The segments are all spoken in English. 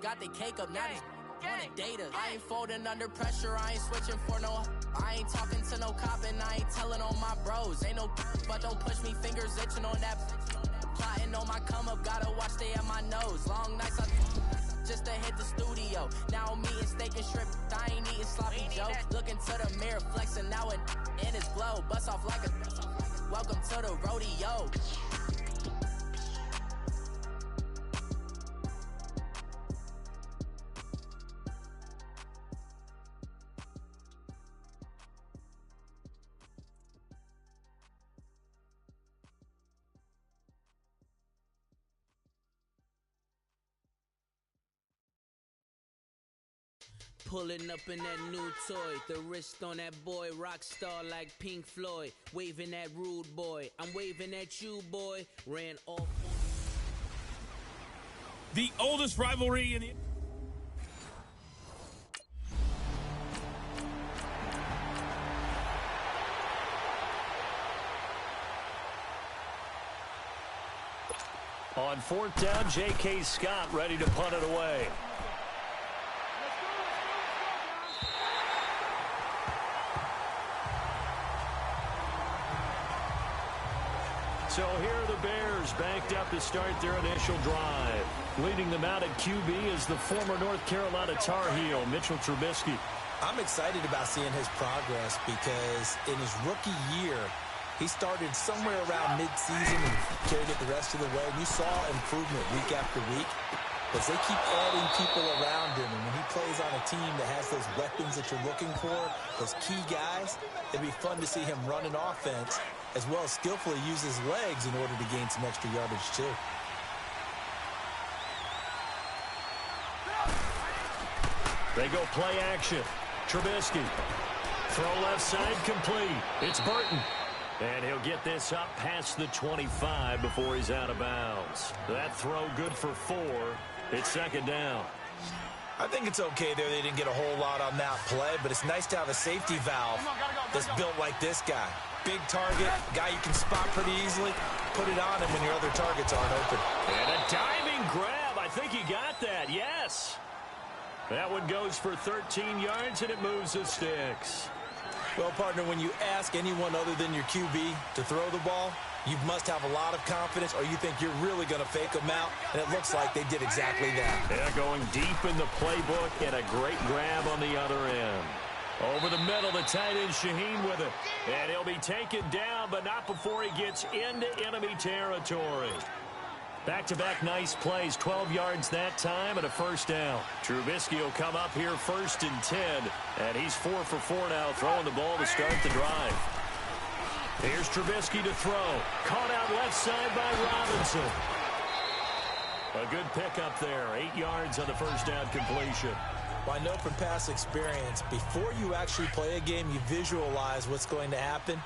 got the cake up, now these wanted data. I ain't folding under pressure, I ain't switching for no. I ain't talking to no cop and I ain't telling on my bros. Ain't no but don't push me, fingers itching on that. Plotting on my come up, gotta watch stay at my nose. Long nights just to hit the studio. Now I'm eating steak and shrimp, I ain't eating sloppy joe. Looking to the mirror, flexing now and in his glow. Bust off like a welcome to the rodeo. Pulling up in that new toy, the wrist on that boy, rock star like Pink Floyd, waving at rude boy, I'm waving at you boy, ran off. The oldest rivalry in the... On fourth down, J.K. Scott ready to punt it away. So here are the Bears backed up to start their initial drive. Leading them out at QB is the former North Carolina Tar Heel, Mitchell Trubisky. I'm excited about seeing his progress because in his rookie year, he started somewhere around mid-season and carried it the rest of the way. And you saw improvement week after week as they keep adding people around him. And when he plays on a team that has those weapons that you're looking for, those key guys, it'd be fun to see him run an offense as well as skillfully use his legs in order to gain some extra yardage too. They go play action. Trubisky. Throw left side complete. It's Burton. And he'll get this up past the 25 before he's out of bounds. That throw good for 4. It's second down. I think it's okay there. They didn't get a whole lot on that play, but it's nice to have a safety valve that's built like this guy. Big target, guy you can spot pretty easily. Put it on him when your other targets aren't open. And a diving grab. I think he got that. Yes. That one goes for 13 yards, and it moves the sticks. Well, partner, when you ask anyone other than your QB to throw the ball, you must have a lot of confidence or you think you're really going to fake them out, and it looks like they did exactly that. Yeah, going deep in the playbook and a great grab on the other end. Over the middle, the tight end Shaheen with it. And he'll be taken down, but not before he gets into enemy territory. Back-to-back nice plays, 12 yards that time and a first down. Trubisky will come up here first and 10, and he's 4 for 4 now, throwing the ball to start the drive. Here's Trubisky to throw. Caught out left side by Robinson. A good pickup there, 8 yards on the first down completion. Well, I know from past experience, before you actually play a game, you visualize what's going to happen.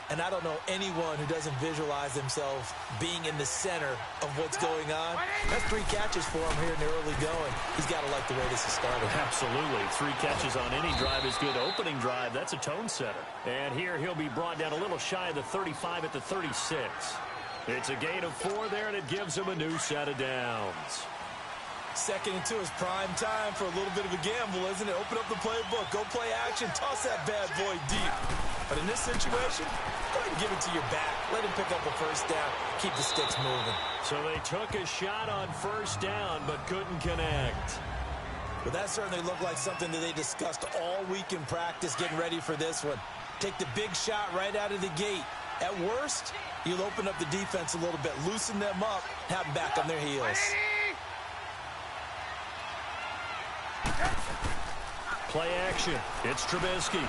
And I don't know anyone who doesn't visualize themselves being in the center of what's going on. That's 3 catches for him here in the early going. He's got to like the way this is started. Absolutely. 3 catches on any drive is good. Opening drive, that's a tone setter. And here he'll be brought down a little shy of the 35 at the 36. It's a gain of 4 there, and it gives him a new set of downs. 2nd and 2 is prime time for a little bit of a gamble, isn't it? Open up the playbook, go play action, toss that bad boy deep. But in this situation, go ahead and give it to your back. Let him pick up a first down, keep the sticks moving. So they took a shot on first down, but couldn't connect. But that certainly looked like something that they discussed all week in practice, getting ready for this one. Take the big shot right out of the gate. At worst, you'll open up the defense a little bit, loosen them up, have them back on their heels. Play action. It's Trubisky.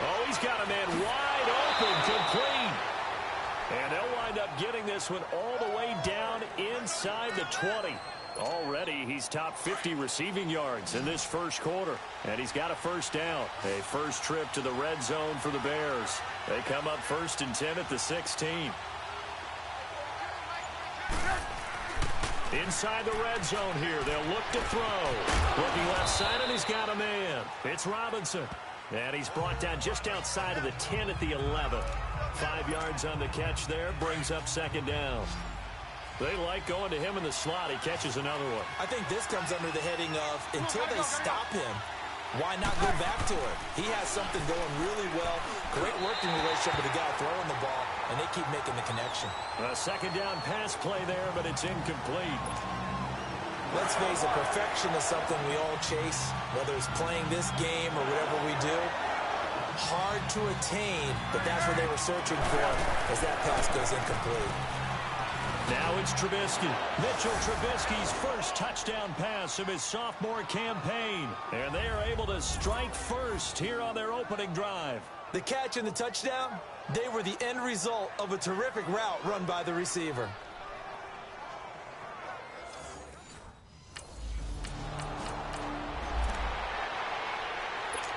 Oh, he's got a man wide open, complete. And they'll wind up getting this one all the way down inside the 20. Already, he's top 50 receiving yards in this first quarter. And he's got a first down. A first trip to the red zone for the Bears. They come up 1st and 10 at the 16. Inside the red zone here. They'll look to throw. Looking left side, and he's got a man. It's Robinson. And he's brought down just outside of the 10 at the 11. 5 yards on the catch there. Brings up second down. They like going to him in the slot. He catches another one. I think this comes under the heading of until they stop him, why not go back to it? He has something going really well. Great working relationship with the guy throwing the ball, and they keep making the connection. A second down pass play there, but it's incomplete. Let's face it, perfection is something we all chase, whether it's playing this game or whatever we do. Hard to attain, but that's what they were searching for as that pass goes incomplete. Now it's Trubisky. Mitchell Trubisky's first touchdown pass of his sophomore campaign. And they are able to strike first here on their opening drive. The catch and the touchdown, they were the end result of a terrific route run by the receiver.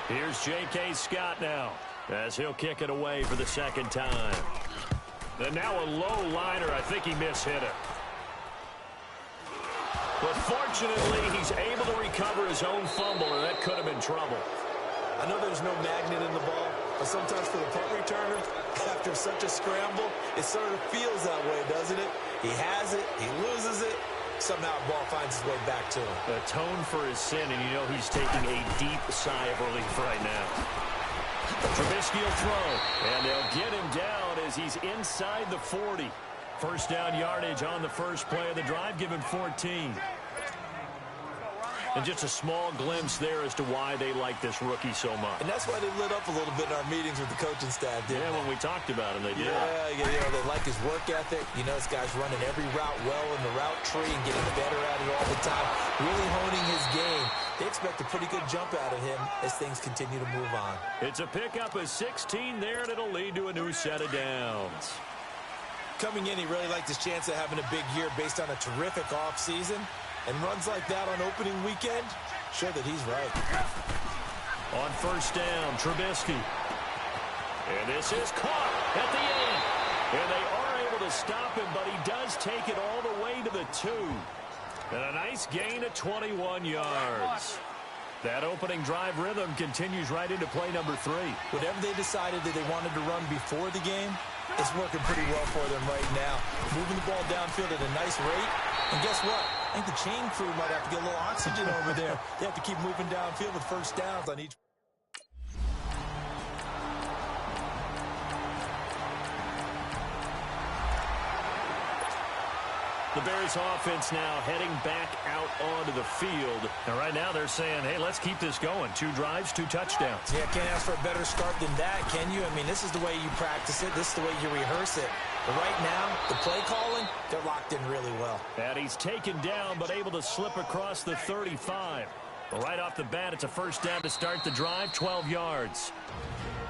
Here's J.K. Scott now as he'll kick it away for the second time. And now a low liner. I think he mishit it. But fortunately, he's able to recover his own fumble, or that could have been trouble. I know there's no magnet in the ball, but sometimes for the punt returner, after such a scramble, it sort of feels that way, doesn't it? He has it, he loses it, somehow the ball finds its way back to him. Atone for his sin, and you know he's taking a deep sigh of relief right now. Trubisky will throw, and they'll get him down as he's inside the 40. First down yardage on the first play of the drive, give him 14. And just a small glimpse there as to why they like this rookie so much. And that's why they lit up a little bit in our meetings with the coaching staff, didn't they? When we talked about him, they did. Yeah, you know, they like his work ethic. You know, this guy's running every route well in the route tree and getting better at it all the time, really honing his game. They expect a pretty good jump out of him as things continue to move on. It's a pickup of 16 there, and it'll lead to a new set of downs. Coming in, he really liked his chance of having a big year based on a terrific offseason. And runs like that on opening weekend, show that he's right. On first down, Trubisky. And this is caught at the end. And they are able to stop him, but he does take it all the way to the 2. And a nice gain of 21 yards. That opening drive rhythm continues right into play number 3. Whatever they decided that they wanted to run before the game, it's working pretty well for them right now. Moving the ball downfield at a nice rate. And guess what? I think the chain crew might have to get a little oxygen over there. They have to keep moving downfield with first downs on each. The Bears offense now heading back out onto the field. And right now they're saying, hey, let's keep this going. 2 drives, 2 touchdowns. Yeah, can't ask for a better start than that, can you? I mean, this is the way you practice it. This is the way you rehearse it. But right now, the play calling, they're locked in really well. And he's taken down, but able to slip across the 35. But right off the bat, it's a first down to start the drive, 12 yards.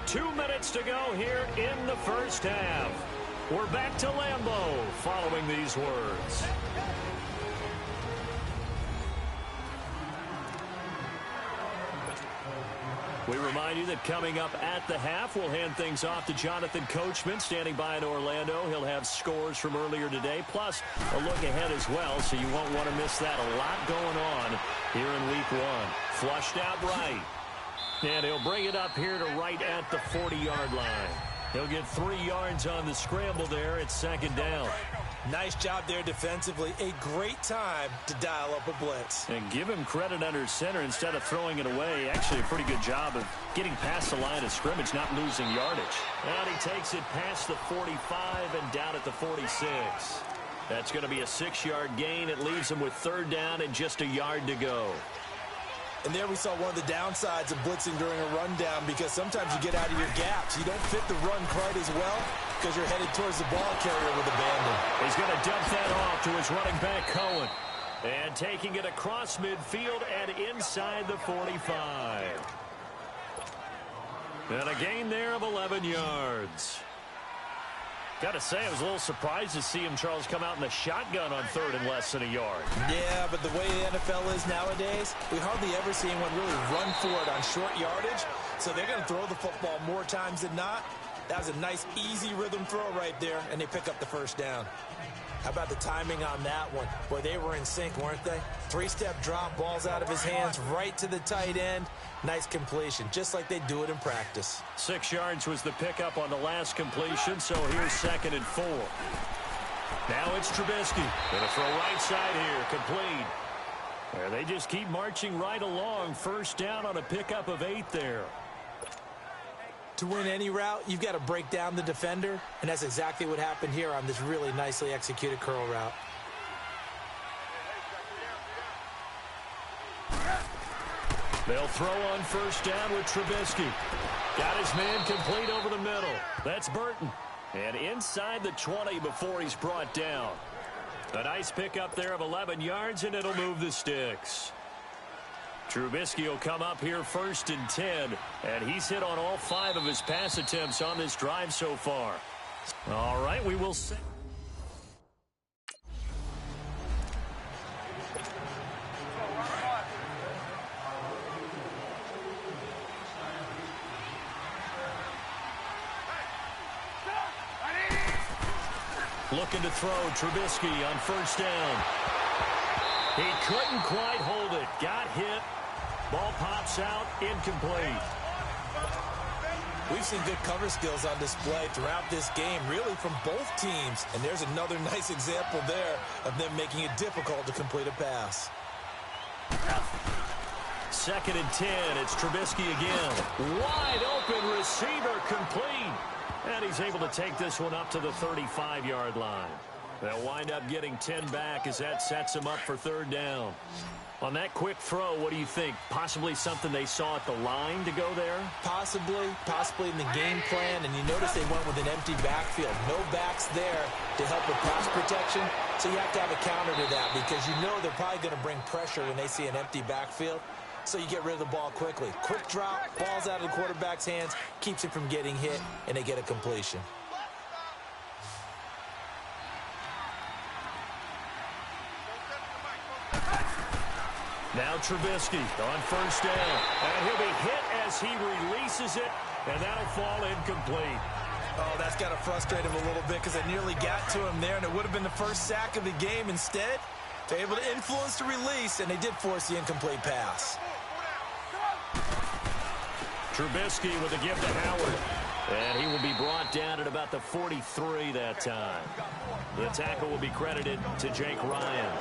2 minutes to go here in the first half. We're back to Lambeau following these words. We remind you that coming up at the half, we'll hand things off to Jonathan Coachman, standing by in Orlando. He'll have scores from earlier today, plus a look ahead as well, so you won't want to miss that. A lot going on here in week 1. Flushed out right. And he'll bring it up here to right at the 40-yard line. He'll get 3 yards on the scramble there. It's second down. Nice job there defensively. A great time to dial up a blitz. And give him credit under center instead of throwing it away. Actually, a pretty good job of getting past the line of scrimmage, not losing yardage. And he takes it past the 45 and down at the 46. That's going to be a 6-yard gain. It leaves him with third down and just a yard to go. And there we saw one of the downsides of blitzing during a rundown, because sometimes you get out of your gaps. You don't fit the run quite as well because you're headed towards the ball carrier with abandon. He's going to dump that off to his running back, Cohen. And taking it across midfield and inside the 45. And a gain there of 11 yards. Got to say, I was a little surprised to see him, Charles, come out in the shotgun on third and less than a yard. Yeah, but the way the NFL is nowadays, we hardly ever see anyone really run for it on short yardage. So they're going to throw the football more times than not. That was a nice, easy rhythm throw right there, and they pick up the first down. How about the timing on that one? Boy, they were in sync, weren't they? 3-step drop, balls out of his hands, right to the tight end. Nice completion, just like they do it in practice. 6 yards was the pickup on the last completion, so here's 2nd and 4. Now it's Trubisky. Gonna throw right side here. Complete. And they just keep marching right along. First down on a pickup of 8 there. To win any route, you've got to break down the defender, and that's exactly what happened here on this really nicely executed curl route. They'll throw on first down with Trubisky. Got his man complete over the middle. That's Burton. And inside the 20 before he's brought down. A nice pickup there of 11 yards, and it'll move the sticks. Trubisky will come up here 1st and 10, and he's hit on all 5 of his pass attempts on this drive so far. All right, we will see. Looking to throw Trubisky on first down. He couldn't quite hold it. Got hit. Ball pops out. Incomplete. We've seen good cover skills on display throughout this game, really from both teams. And there's another nice example there of them making it difficult to complete a pass. 2nd and 10. It's Trubisky again. Wide open receiver complete. And he's able to take this one up to the 35-yard line. They'll wind up getting 10 back as that sets him up for 3rd down. On that quick throw, what do you think? Possibly something they saw at the line to go there? Possibly in the game plan. And you notice they went with an empty backfield. No backs there to help with pass protection. So you have to have a counter to that because you know they're probably going to bring pressure when they see an empty backfield. So you get rid of the ball quickly. Quick drop, ball's out of the quarterback's hands, keeps it from getting hit, and they get a completion. Now Trubisky on first down. And he'll be hit as he releases it, and that'll fall incomplete. Oh, that's got to frustrate him a little bit because they nearly got to him there, and it would have been the first sack of the game. Instead, they're able to influence the release, and they did force the incomplete pass. Trubisky with a give to Howard. And he will be brought down at about the 43 that time. The tackle will be credited to Jake Ryan.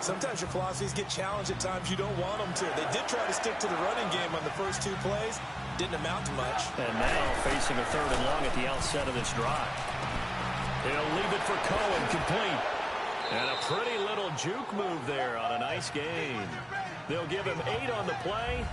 Sometimes your philosophies get challenged at times you don't want them to. They did try to stick to the running game on the first 2 plays. Didn't amount to much. And now facing a 3rd and long at the outset of this drive. He'll leave it for Cohen, complete. And a pretty little juke move there on a nice gain. They'll give him 8 on the play.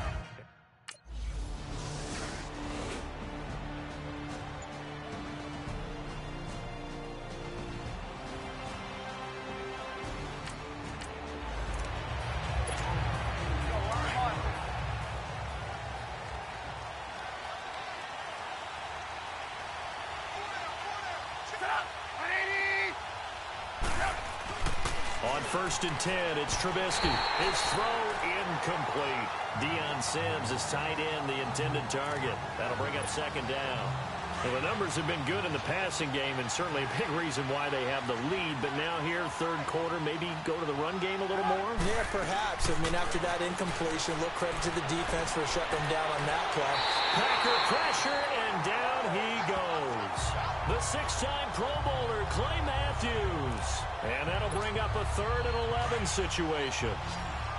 On 1st and 10, it's Trubisky. His throw incomplete. Deion Sims is tight end, the intended target. That'll bring up 2nd down. Well, the numbers have been good in the passing game, and certainly a big reason why they have the lead. But now here, 3rd quarter, maybe go to the run game a little more? Yeah, perhaps. I mean, after that incompletion, look, credit to the defense for shutting them down on that play. Packer pressure, and down he goes. The 6-time Pro Bowler, Clay Matthews. And that'll bring up a 3rd and 11 situation.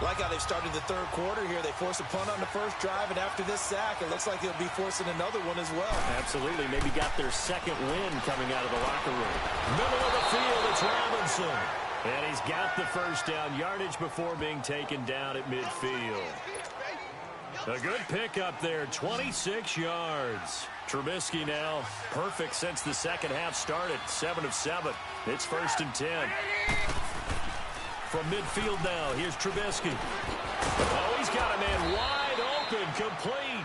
Like how they've started the 3rd quarter here. They force a punt on the first drive, and after this sack, it looks like they'll be forcing another one as well. Absolutely. Maybe got their 2nd win coming out of the locker room. Middle of the field, it's Robinson. And he's got the first down yardage before being taken down at midfield. A good pickup there, 26 yards. Trubisky now perfect since the 2nd half started, 7 of 7. It's 1st and 10. From midfield now, here's Trubisky. Oh, he's got a man wide open, complete.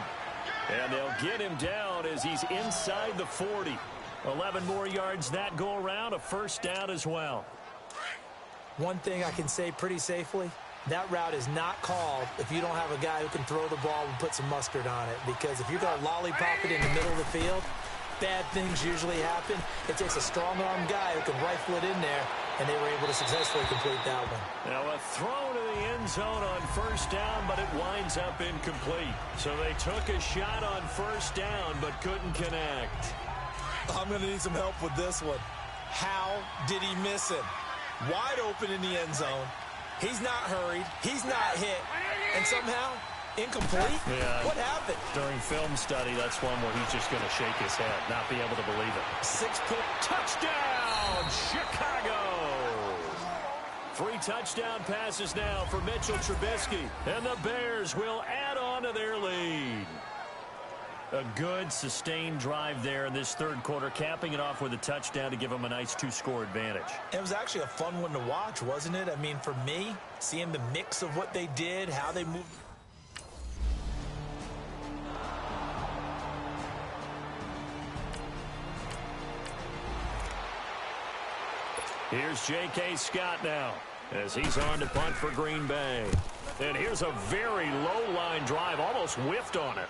And they'll get him down as he's inside the 40. 11 more yards that go around, a 1st down as well. One thing I can say pretty safely, that route is not called if you don't have a guy who can throw the ball and put some mustard on it. Because if you're going to lollipop it in the middle of the field, bad things usually happen. It takes a strong-arm guy who can rifle it in there, and they were able to successfully complete that one. Now a throw to the end zone on 1st down, but it winds up incomplete. So they took a shot on 1st down, but couldn't connect. I'm going to need some help with this one. How did he miss him? Wide open in the end zone. He's not hurried. He's not hit. And somehow, incomplete? Yeah. What happened? During film study, that's one where he's just going to shake his head, not be able to believe it. 6-point Touchdown, Chicago! 3 touchdown passes now for Mitchell Trubisky, and the Bears will add on to their lead. A good, sustained drive there in this third quarter, capping it off with a touchdown to give them a nice 2-score advantage. It was actually a fun one to watch, wasn't it? I mean, for me, seeing the mix of what they did, how they moved. Here's J.K. Scott now as he's on to punt for Green Bay. And here's a very low-line drive, almost whiffed on it.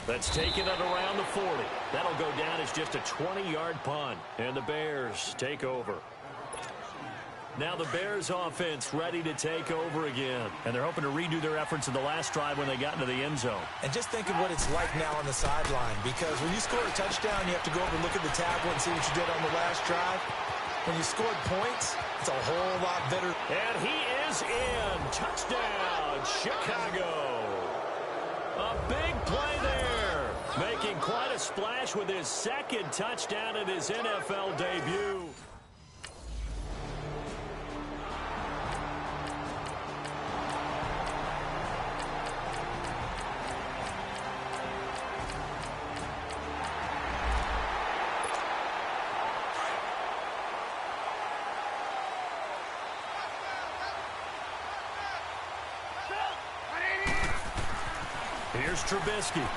That's taken it around the 40. That'll go down as just a 20-yard punt. And the Bears take over. Now the Bears offense ready to take over again. And they're hoping to redo their efforts in the last drive when they got into the end zone. And just think of what it's like now on the sideline. Because when you score a touchdown, you have to go over and look at the tablet and see what you did on the last drive. When you scored points, it's a whole lot better. And he is in. Touchdown, Chicago. A big play there, making quite a splash with his second touchdown in his NFL debut. Here's Trubisky.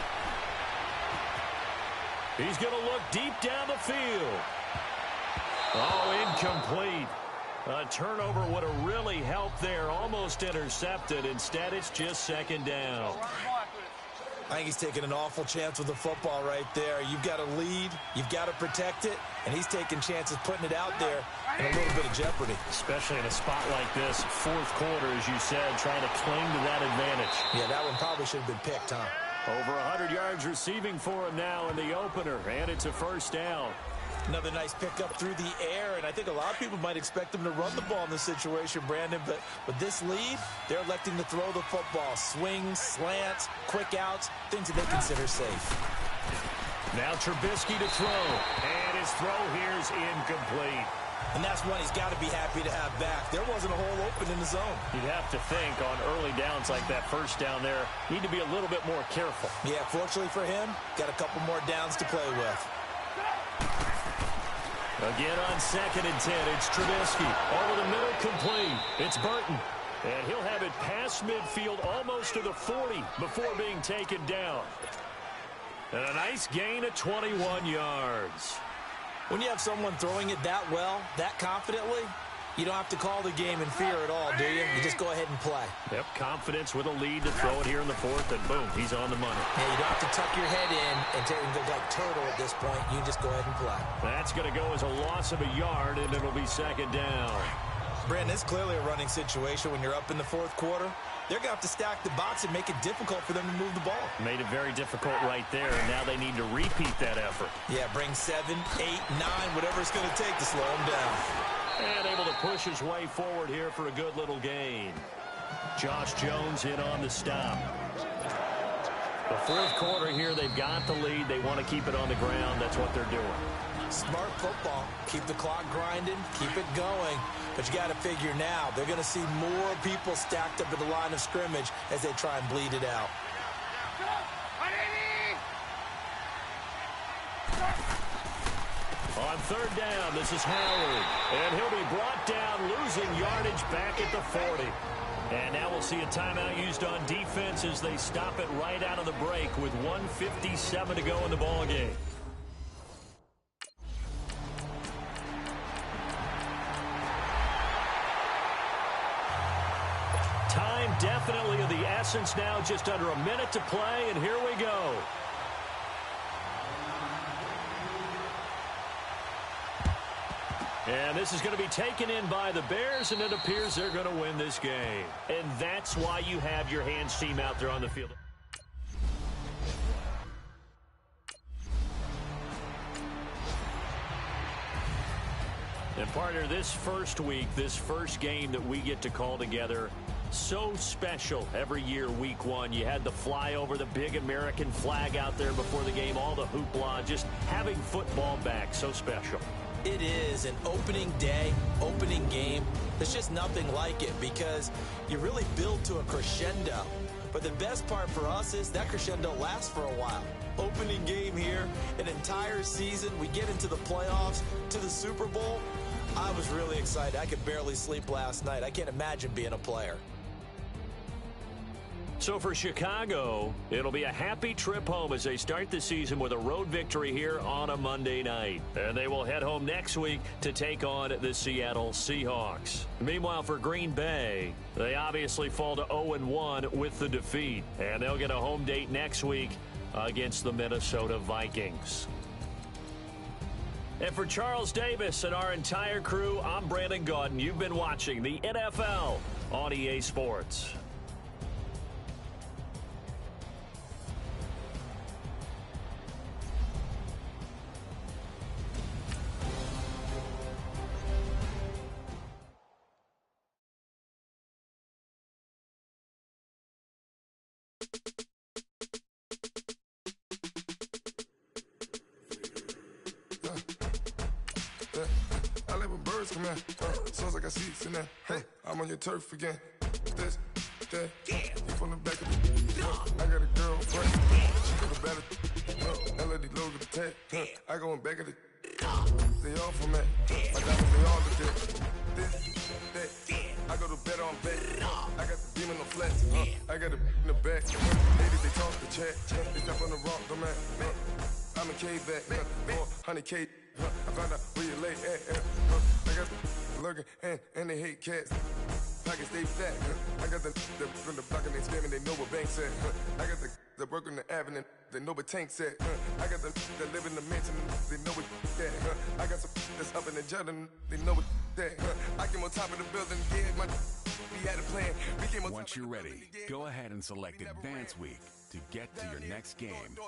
He's going to look deep down the field. Oh, incomplete. A turnover would have really helped there. Almost intercepted. Instead, it's just second down. I think he's taking an awful chance with the football right there. You've got to lead. You've got to protect it. And he's taking chances putting it out there in a little bit of jeopardy. Especially in a spot like this, fourth quarter, as you said, trying to cling to that advantage. Yeah, that one probably should have been picked, huh? Over 100 yards receiving for him now in the opener, and it's a first down. Another nice pickup through the air, and I think a lot of people might expect him to run the ball in this situation, Brandon, but with this lead, they're electing to throw the football. Swings, slants, quick outs, things that they consider safe. Now Trubisky to throw, and his throw here is incomplete. And that's one he's got to be happy to have back. There wasn't a hole open in the zone. You'd have to think on early downs like that first down there, need to be a little bit more careful. Yeah, fortunately for him, got a couple more downs to play with. Again on 2nd and 10, it's Trubisky. Over the middle, complete. It's Burton. And he'll have it past midfield almost to the 40 before being taken down. And a nice gain of 21 yards. When you have someone throwing it that well, that confidently, you don't have to call the game in fear at all, do you? You just go ahead and play. Yep, confidence with a lead to throw it here in the fourth, and boom, he's on the money. Yeah, you don't have to tuck your head in and take and go like turtle at this point. You just go ahead and play. That's going to go as a loss of a yard, and it'll be second down. Brandon, it's clearly a running situation when you're up in the fourth quarter. They're going to have to stack the box and make it difficult for them to move the ball. Made it very difficult right there, and now they need to repeat that effort. Yeah, bring 7, 8, 9, whatever it's going to take to slow them down. And able to push his way forward here for a good little gain. Josh Jones in on the stop. The fourth quarter here, they've got the lead. They want to keep it on the ground. That's what they're doing. Smart football. Keep the clock grinding. Keep it going. But you got to figure now, they're going to see more people stacked up at the line of scrimmage as they try and bleed it out. On third down, this is Howard. And he'll be brought down, losing yardage back at the 40. And now we'll see a timeout used on defense as they stop it right out of the break with 1:57 to go in the ballgame. Time definitely of the essence now, just under a minute to play, and here we go. And this is going to be taken in by the Bears, and it appears they're going to win this game. And that's why you have your hands team out there on the field. And partner, this first week, this first game that we get to call together, so special every year, week one. You had the flyover, the big American flag out there before the game, all the hoopla, just having football back, so special. It is an opening day, opening game. There's just nothing like it because you really build to a crescendo. But the best part for us is that crescendo lasts for a while. Opening game here, an entire season. We get into the playoffs, to the Super Bowl. I was really excited. I could barely sleep last night. I can't imagine being a player. So for Chicago, it'll be a happy trip home as they start the season with a road victory here on a Monday night. And they will head home next week to take on the Seattle Seahawks. Meanwhile, for Green Bay, they obviously fall to 0-1 with the defeat. And they'll get a home date next week against the Minnesota Vikings. And for Charles Davis and our entire crew, I'm Brandon Gaudin. You've been watching the NFL on EA Sports. I let my birds come in. Sounds like I see seats in there. I'm on your turf again. This, that, you from the back of the. I got a girlfriend. She got a better. LED logo the tag. I go in back of the. They all for me. My diamonds, they all legit. This, that. I go to bed on bed. I got the demon on flats. I got a in the back. Ladies, they talk the chat. They step on the rock, the man. I'm a K-back. 400K. I found out where you lay at. I got the lurking and they hate cats. Pockets stay fat. I got the from the block and they scamming, they know what banks at. I got the work on the avenue, they know what tanks at. I got the that live in the mansion, they know what that. I got some that's up in the Jordan, they know what that. I came on top of the building, yeah, we had a plan. We came on Once you're ready, go ahead and select Advance Week to get to your next game.